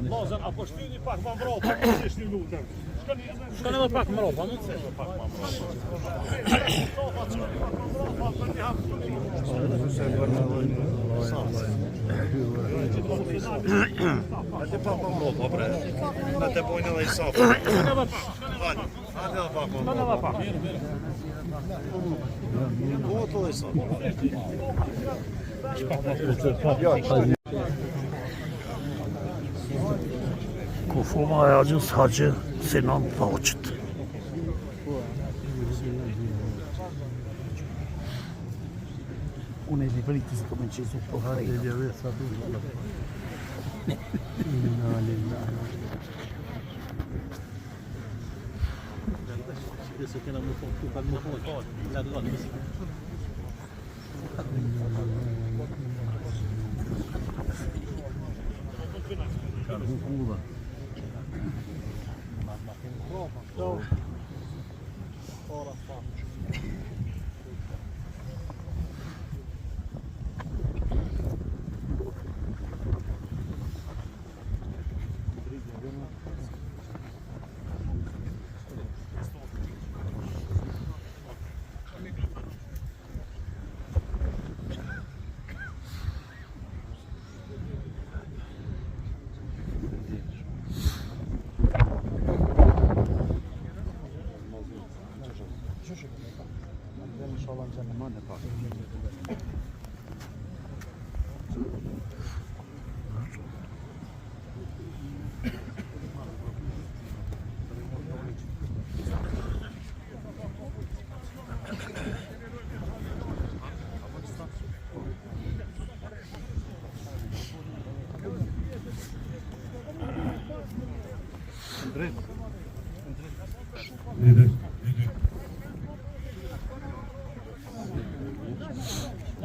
Lozën, apo shtyni pak më mbrapa, kishish një lutem. Shkoni edhe pak mbrapa, mund të thësh pak më Hajde pak më mbrapa, bre. Na të bojnë edhe i safë. Hajde edhe pak më mbrapa. Duhet edhe i safë. Kufuma e Acız Hacı Sinan Tağçıt. Unë e libritës të më qesu për harejta. E gjeve sa du. Se kena më fort, tu kanë më fort. La droite, ici.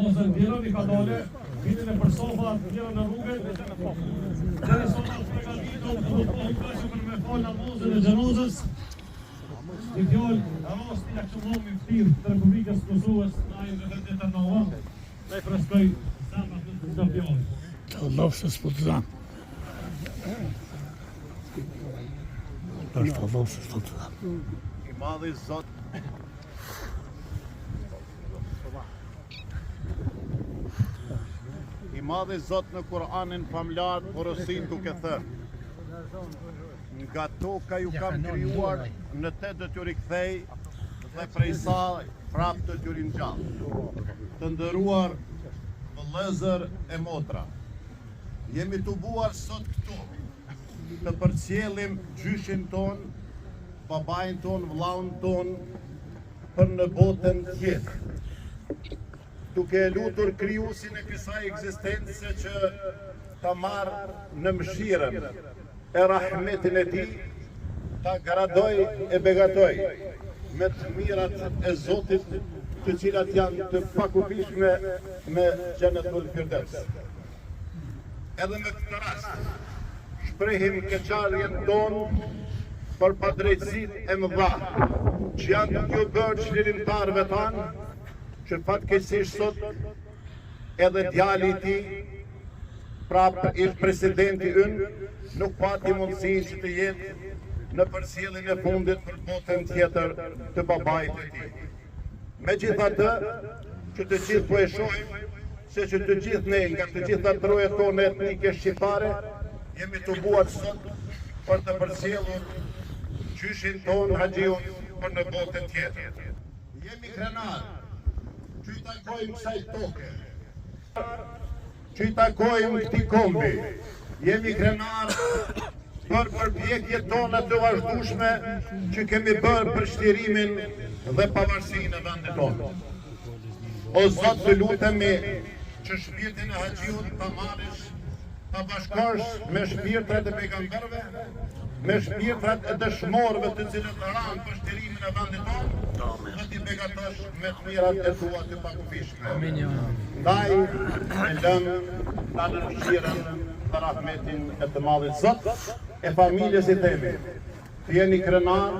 Ose ndjeroni ka dole, vinin e për sofa, ndjerën në rrugë. Deri sot është përgatitur, do të për me fol namazin e xhenozës. Një fjalë, rasti aktualmi ftir të Republikës Kosovës, ai në vetë në November. Ne freskoj zemrat të çdo fjalë. Të lofsës për të zanë. Është lofsës për të zanë. I madhi Zot. I madhi Zot në Kur'anin famlar porosin duke thënë: nga toka ju kam krijuar, në te do t'ju rikthej dhe prej saj prap do t'ju ringjall. Të nderuar vëllezër e motra, jemi të buar sot këtu të përcjellim gjyshin ton, babain ton, vllaun ton për në botën tjetër, duke lutur krijuesin e kësaj ekzistence që ta marrë në mëshirën e rahmetin e tij, ta gradoj e begatoj me të mirat e Zotit, të cilat janë të pakufishme me Xhenetul Firdaus. Edhe me këtë rast shprehim keqardhjen tonë për padrejtësitë e mëdha që janë të t'ju bërë çlirimtarëve tanë, që fatkeqësisht sot edhe djali i tij, prap ish presidenti ynë, nuk pati mundësinë që të jetë në përcjelljen e fundit për botën tjetër të babait të tij. Megjithatë, që të gjithë po e shohim se që të gjithë ne, nga të gjitha trojet tonë etnike shqiptare, jemi të buar sot për të përcjellur gjyshin tonë Haxhiun për në botën tjetër. Jemi krenar që i takojmë kësaj toke, që i takojmë këtij kombi. Jemi krenar për përpjekjet tona të vazhdueshme që kemi bërë për shtirimin dhe pavarësinë e vendit tonë. O Zot, të lutemi që shpirtin e Haxhiut ta marrësh, ta bashkosh me shpirtrat e pejgamberëve me shpirtrat e dëshmorëve të cilët ranë për shtirimin e vendit tonë, dhe t'i begatosh me të mirat e tua të pakufishme. Ndaj e lëmë ta nërshirën dhe rahmetin e të madhit Zot e familjes i temi. Të jeni krenar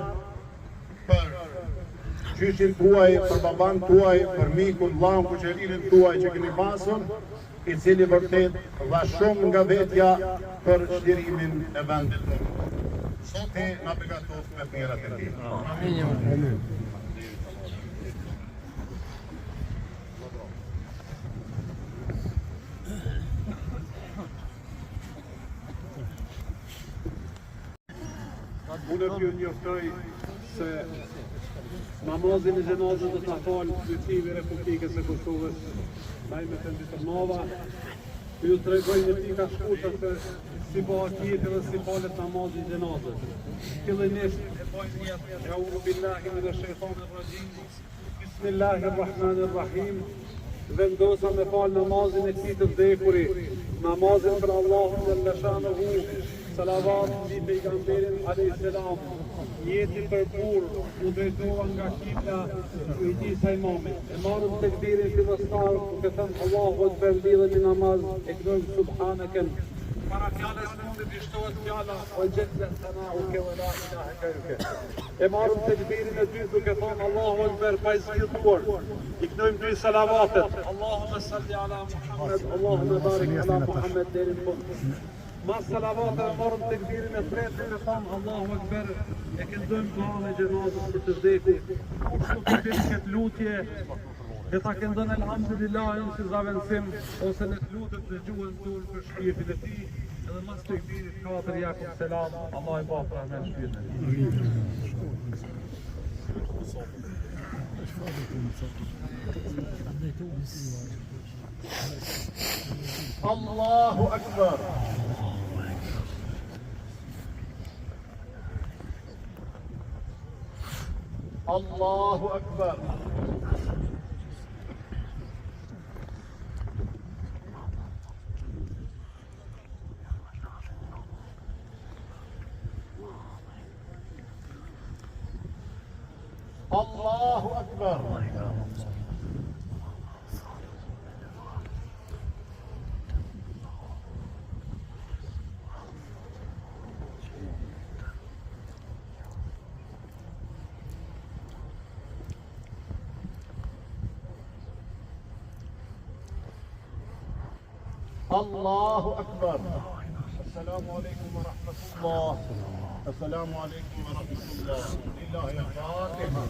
për gjyshin tuaj, për baban tuaj, për mikun, vllahun, kuqeririn tuaj që keni pasur, i cili vërtet dha shumë nga vetja për shtirimin e vendit tonë. Zoti na begatoft me të mirat e tij. Amin. Unë t'ju njoftoj se namazin e gjenazës do t'a falë Qytetivi Republikës së Kosovës, Lajmet e Nditërnova. Ju tregoj një pika shkurtër se si bëhet jeti dhe si falet namazi i gjenazës. Fillimisht e bëjmë jetë Eûzu billahi minash shaitanir rajim. Bismillahirrahmanirrahim. Vendosa me falë namazin e këtij të vdekuri, namazin për Allahun xhalla shanuhu. Salavat mbi pejgamberin alayhis salam. Jeti për burr u drejtova nga kibla i disa imamit. E marrëm tekbirin fillestar, duke thënë Allahu Akbar, lidhemi namaz, e këndojmë subhaneke. Para fjalës fundit vishtohet fjala o jalla sanauke wa la ilaha ghayruk. E marrëm tekbirin e dytë duke thënë Allahu Akbar, pa zgjidhuar. I këndojmë dy salavatet. Allahumma salli ala Muhammad, Allahumma barik ala Muhammad deri në fund. Mas salavatëve marrëm tekbirin e tretë dhe thamë Allahu Akbar, e këndojmë duan e gjenazës për të vdekur. Kush nuk i bën këtë lutje, e ta këndon elhamdulillahin si zavensim, ose në të lutet të gjuhën tonë për shpirtin e tij, edhe mas tekbirit katër jakum selam, Allah i bafë rahmet shpirtin. Allahu Akbar. Allahu Akbar. Allahu Akbar. Allahu Akbar. Assalamu alaikum wa rahmatullah. Assalamu alaikum wa rahmatullah. Lillahi al-Fatiha.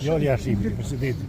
Gjali Arshimi, presidenti.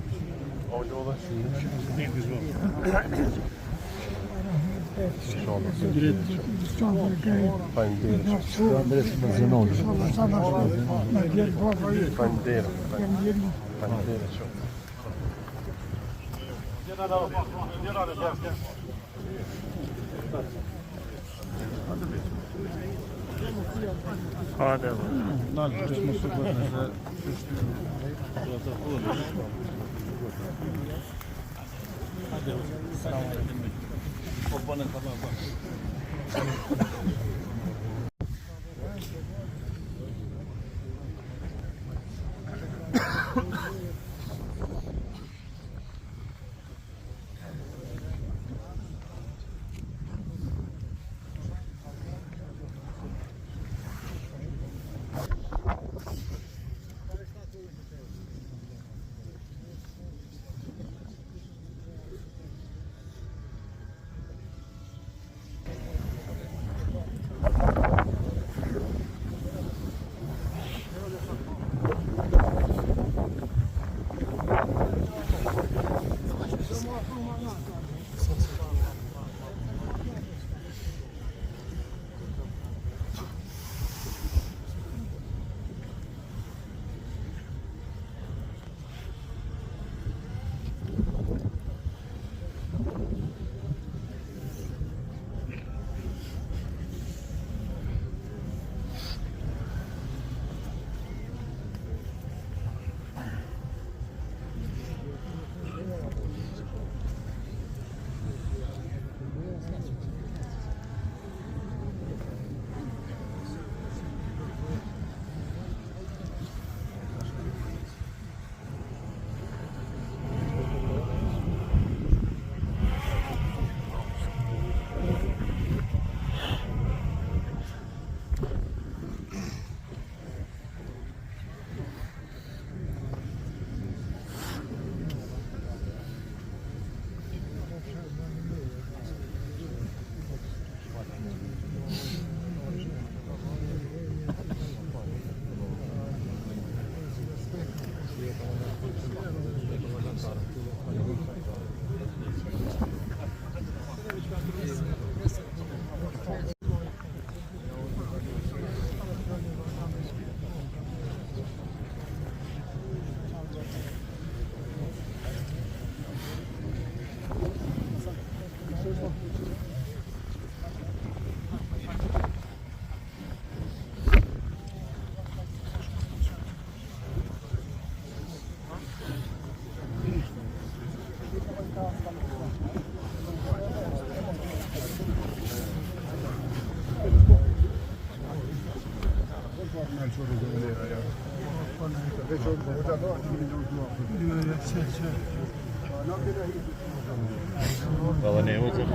Valla ne olacak?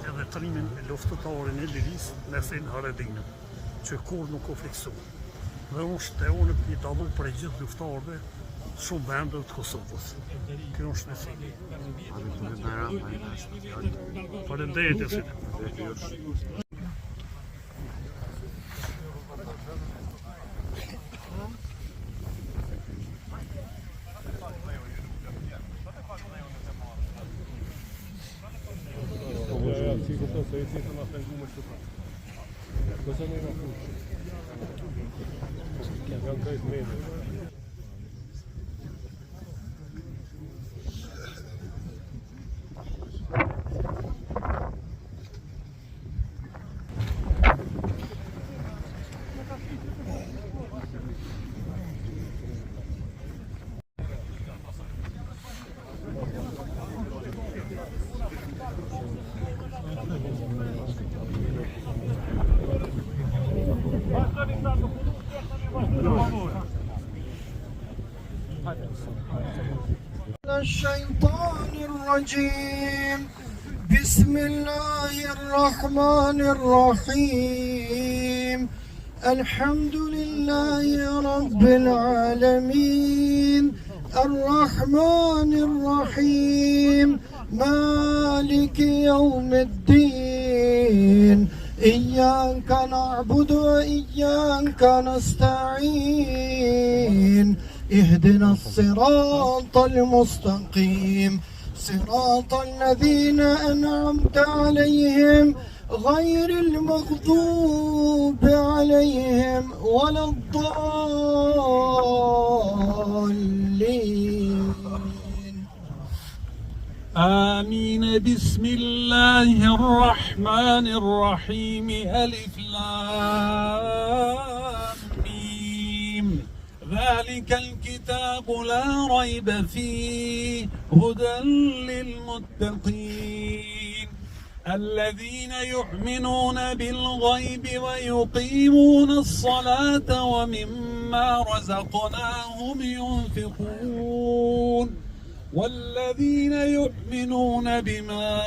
Edhe trimin e luftëtarin e lirisë Mesin Haradinën, që kur nuk u fiksu. Dhe është e unë i dallu për gjithë luftarëve shumë vende të Kosovës. Kjo është meseli. Faleminderit. الشيطان الرجيم بسم الله الرحمن الرحيم الحمد لله رب العالمين الرحمن الرحيم مالك يوم الدين إياك نعبد وإياك نستعين اهدنا الصراط المستقيم صراط الذين أنعمت عليهم غير المغضوب عليهم ولا الضالين آمين. بسم الله الرحمن الرحيم ألف لام ميم ذلك الكتاب لا ريب فيه هدى للمتقين الذين يؤمنون بالغيب ويقيمون الصلاة ومما رزقناهم ينفقون والذين يؤمنون بما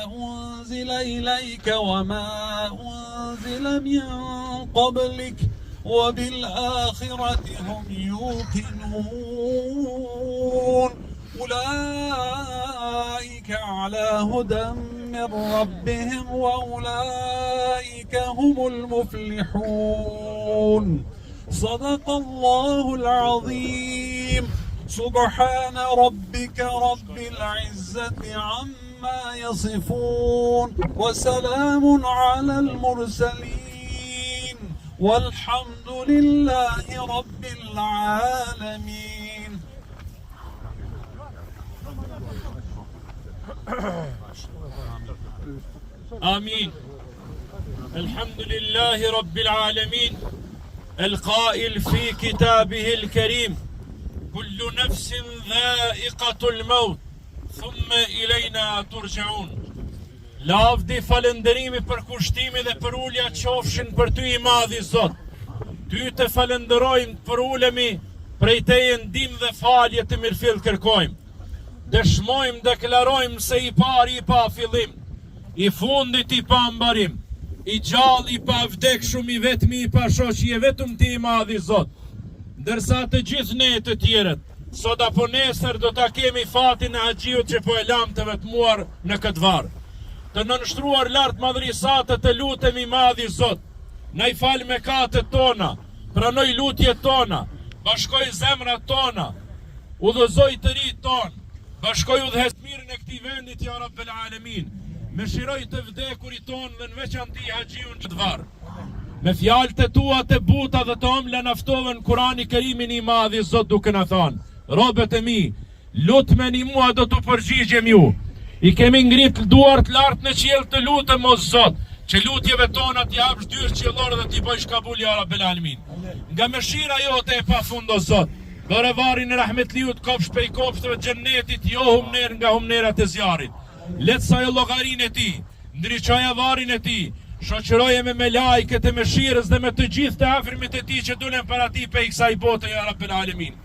أنزل إليك وما أنزل من قبلك وبالآخرة هم يوقنون أولئك على هدى من ربهم وأولئك هم المفلحون صدق الله العظيم سبحان ربك رب العزة عما يصفون وسلام على المرسلين والحمد لله رب العالمين. آمين. الحمد لله رب العالمين القائل في كتابه الكريم كل نفس ذائقة الموت ثم إلينا ترجعون. Lavdi, falënderimi për kushtimi dhe për ulja qofshin për ty i madhi Zot. Ty të falënderojmë për ulemi prej teje ndihmë dhe falje të mirëfill kërkojmë. Dëshmojmë, deklarojmë se i pari i pa fillim, i fundit i pa mbarim, i gjallë i pa vdekshëm, i vetmi i pa shoqi, e vetëm ti i madhi Zot. Ndërsa të gjithë ne të tjerët, sot apo nesër do ta kemi fatin e haxhiut që po e lam të vetmuar në këtë varr. Të nënshtruar lart madhrisate të lutemi madhi Zot, na i fal mëkatet tona, pranoj lutjet tona, bashkoj zemrat tona, udhëzoj të rit ton, bashkoj udhëhesmirën e këtij vendit ja Rabbel Alamin. Mëshiroj të vdekurit ton dhe në veçanti haxhiun që të varr. Me fjalët e tua të buta dhe të omla naftovën Kurani Kerimin i madhi Zot duke na thënë: robët e mi, lutmeni mua do t'u përgjigjem ju. I kemi ngrit duart lart në qiell të lutem o Zot, që lutjeve tona t'i japësh dyrë qiellor dhe t'i bëjsh kabul ja Rabbel Alamin. Nga mëshira jote e pafund o Zot, dore varin e rahmetliut kopsh pej kopshtëve xhennetit, jo humner nga humnerat e zjarit. Letësaj llogarin e ti, ndriçoja varin e ti, shoqëroje me lajket e mëshirës dhe me të gjithë të afërmit e ti që dulen para ti pe i kësaj bote ja Rabbel Alamin.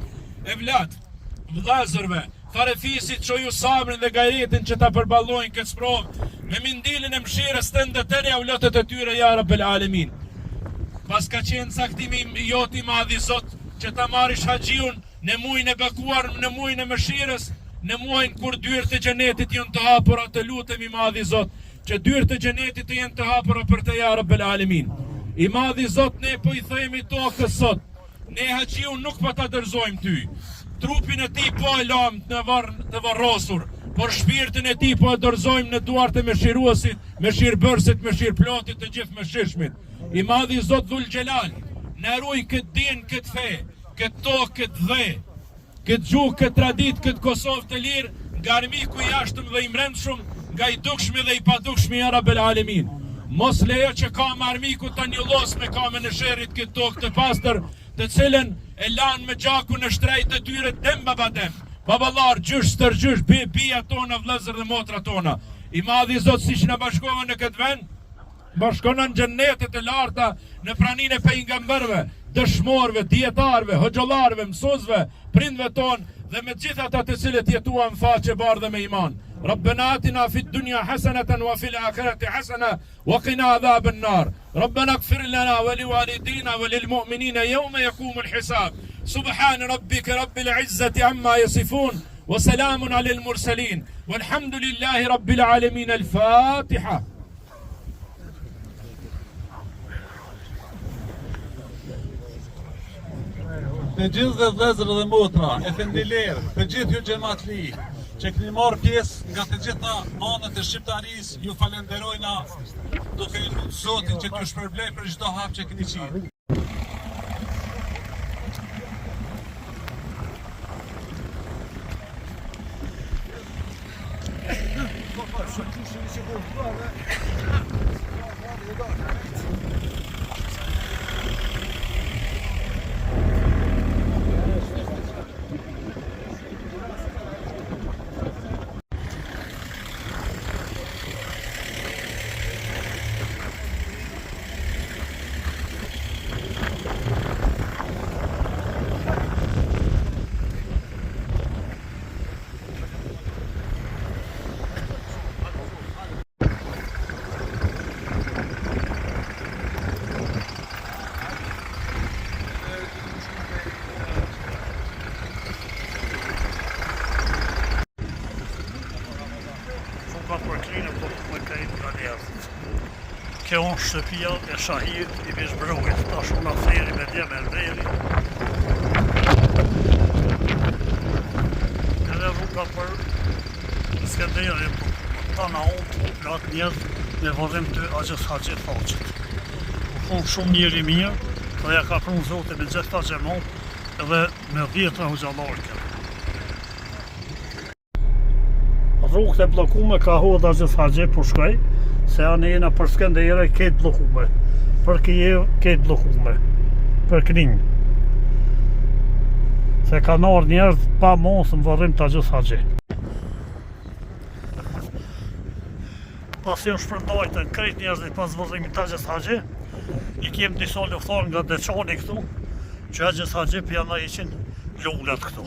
Evlat, vëllazërve, farefisit që ju sabrin dhe gajretin që ta përballojnë këtë sprovë, me mindilin e mëshirës të ndëtëre avlotët e tyre ja Rabbel Alamin. Pas ka qenë caktimi joti madhi Zot, që ta marrish haxhiun në muajin e bekuar, në muajin e mëshirës, në muajin kur dyert e xhenetit janë të hapura, të lutemi madhi Zot, që dyert e xhenetit të jenë të hapura për të ja Rabbel Alamin. I madhi Zot, ne po i themi tokës sot, ne haxhiun nuk po ta dorëzojmë ty. Trupin e ti po e lam të varrosur, por shpirtin e ti po e dorëzojmë në duart e mëshiruesit, mëshirbërësit, mëshirplotit të gjithë mëshirshmit. I madhi Zot Dhul Xhelal, na ruaj këtë din, këtë fe, këtë tokë, këtë dhe, këtë gjuhë, këtë tradit, këtë Kosovë të lirë, nga armiku i jashtëm dhe i mbrëmshëm, nga i dukshmi dhe i padukshmi ja Rabbel Alamin. Mos lejo që kam armiku të njollos me kamën e sherrit këtë tokë të pastër, të cilën e lanë me gjaku në shtrejt të tyre dem baba dem. Baballar, gjysh, stërgjysh, bia tona, vlezër dhe motra tona. I madhi Zot si që në bashkove në këtë vend, bashkona në xhennetet e larta, në pranin e pejgamberëve, dëshmorëve, dietarëve, hoxhallarëve, mësuesve, prindve ton dhe me gjithë ata të cilët jetuan faqe bardhë me iman. ربنا آتنا في الدنيا حسنة وفي الآخرة حسنة وقنا عذاب النار. ربنا اغفر لنا ولوالدينا وللمؤمنين يوم يقوم الحساب. سبحان ربك رب العزة عما يصفون وسلام على المرسلين والحمد لله رب العالمين. الفاتحة. Të gjithë dhe vëllezër dhe motra, efendiler, të gjithë ju xhamatli që keni marrë pjesë nga të gjitha anët e shqiptarisë, ju falenderojna duke lutur Zotin që t'ju shpërblej për çdo hap që keni qenë. Kjo është shtëpia e Shahid i Bishbrojit, tash unë aferi me dje me Elveri. Edhe rruga për Skënderin, ta na unë, platë njerë, me vëdhem të Agjës Haxhit faqet. U thonë shumë njeri mirë, dhe ja ka prunë Zote me gjithë ta gjemon, edhe me 10 hoxhallarë. Rrugët e bllokume ka hodh Agjës Haxhit për shkoj, se anë jena për Skënderë këtë bllokume, për Kijev këtë bllokume, për Knin. Se ka ardhur njerëz pa mos në varrim të Agjës Haxhit. Pas janë shpërndajtën krejt njerëzit pas varrimit të Agjës Haxhit, i kem disa luftar nga Deçani këtu, që Agjës Haxhit janë ishin lunat këto.